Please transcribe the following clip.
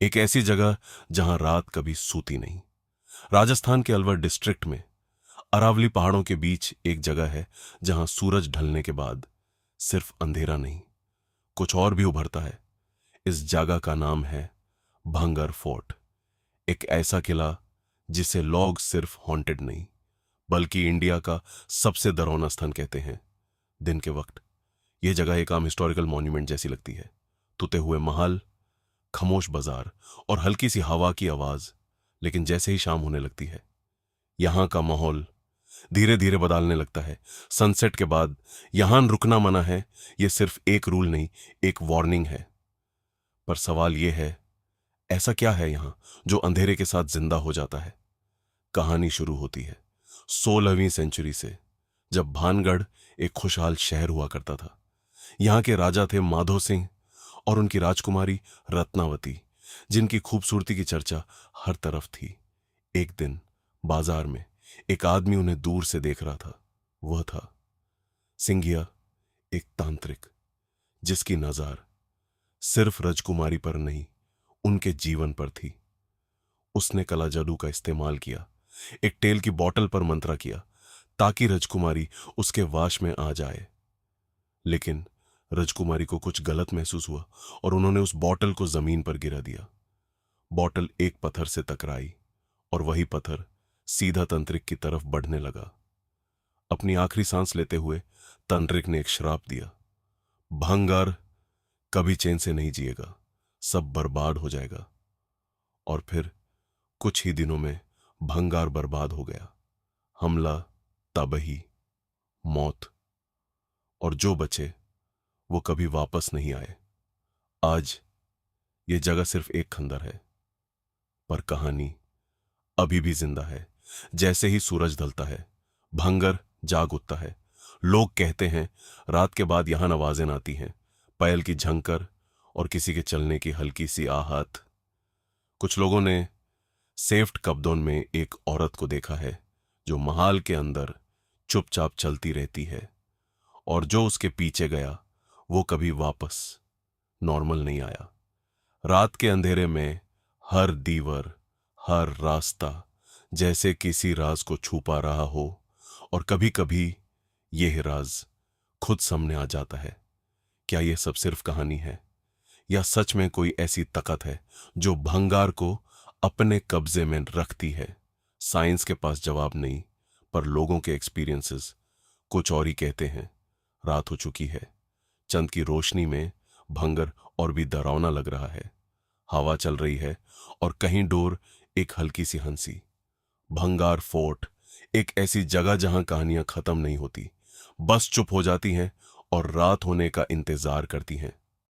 एक ऐसी जगह जहां रात कभी सूती नहीं। राजस्थान के अलवर डिस्ट्रिक्ट में अरावली पहाड़ों के बीच एक जगह है जहां सूरज ढलने के बाद सिर्फ अंधेरा नहीं, कुछ और भी उभरता है। इस जगह का नाम है भंगर फोर्ट। एक ऐसा किला जिसे लोग सिर्फ हॉन्टेड नहीं बल्कि इंडिया का सबसे डरावना स्थान कहते हैं। दिन के वक्त यह जगह एक आम हिस्टोरिकल मॉन्यूमेंट जैसी लगती है। टूटे हुए महल, खामोश बाजार और हल्की सी हवा की आवाज। लेकिन जैसे ही शाम होने लगती है, यहां का माहौल धीरे धीरे बदलने लगता है। सनसेट के बाद यहां रुकना मना है। यह सिर्फ एक रूल नहीं, एक वार्निंग है। पर सवाल यह है, ऐसा क्या है यहां जो अंधेरे के साथ जिंदा हो जाता है? कहानी शुरू होती है 16वीं सेंचुरी से, जब भानगढ़ एक खुशहाल शहर हुआ करता था। यहां के राजा थे माधो सिंह और उनकी राजकुमारी रत्नावती, जिनकी खूबसूरती की चर्चा हर तरफ थी। एक दिन बाजार में एक आदमी उन्हें दूर से देख रहा था। वह था सिंघिया, एक तांत्रिक जिसकी नजर सिर्फ राजकुमारी पर नहीं, उनके जीवन पर थी। उसने कला जादू का इस्तेमाल किया, एक तेल की बोतल पर मंत्रा किया ताकि राजकुमारी उसके वाश में आ जाए। लेकिन राजकुमारी को कुछ गलत महसूस हुआ और उन्होंने उस बोतल को जमीन पर गिरा दिया। बोतल एक पत्थर से टकराई और वही पत्थर सीधा तांत्रिक की तरफ बढ़ने लगा। अपनी आखिरी सांस लेते हुए तांत्रिक ने एक श्राप दिया, भंगार कभी चैन से नहीं जिएगा, सब बर्बाद हो जाएगा। और फिर कुछ ही दिनों में भंगार बर्बाद हो गया। हमला, तबाही, मौत, और जो बचे वो कभी वापस नहीं आए। आज ये जगह सिर्फ एक खंडर है, पर कहानी अभी भी जिंदा है। जैसे ही सूरज ढलता है, भंगर जाग उठता है। लोग कहते हैं रात के बाद यहां आवाजें आती हैं, पैल की झंकर और किसी के चलने की हल्की सी आहट। कुछ लोगों ने सेफ्ट कब्दों में एक औरत को देखा है जो महाल के अंदर चुपचाप चलती रहती है, और जो उसके पीछे गया वो कभी वापस नॉर्मल नहीं आया। रात के अंधेरे में हर दीवार, हर रास्ता जैसे किसी राज को छुपा रहा हो, और कभी कभी यह राज खुद सामने आ जाता है। क्या यह सब सिर्फ कहानी है, या सच में कोई ऐसी ताकत है जो भंगार को अपने कब्जे में रखती है? साइंस के पास जवाब नहीं, पर लोगों के एक्सपीरियंसेस कुछ और ही कहते हैं। रात हो चुकी है, चंद की रोशनी में भंगर और भी डरावना लग रहा है। हवा चल रही है और कहीं दूर एक हल्की सी हंसी। भंगार फोर्ट एक ऐसी जगह जहां कहानियां खत्म नहीं होती, बस चुप हो जाती हैं और रात होने का इंतजार करती हैं।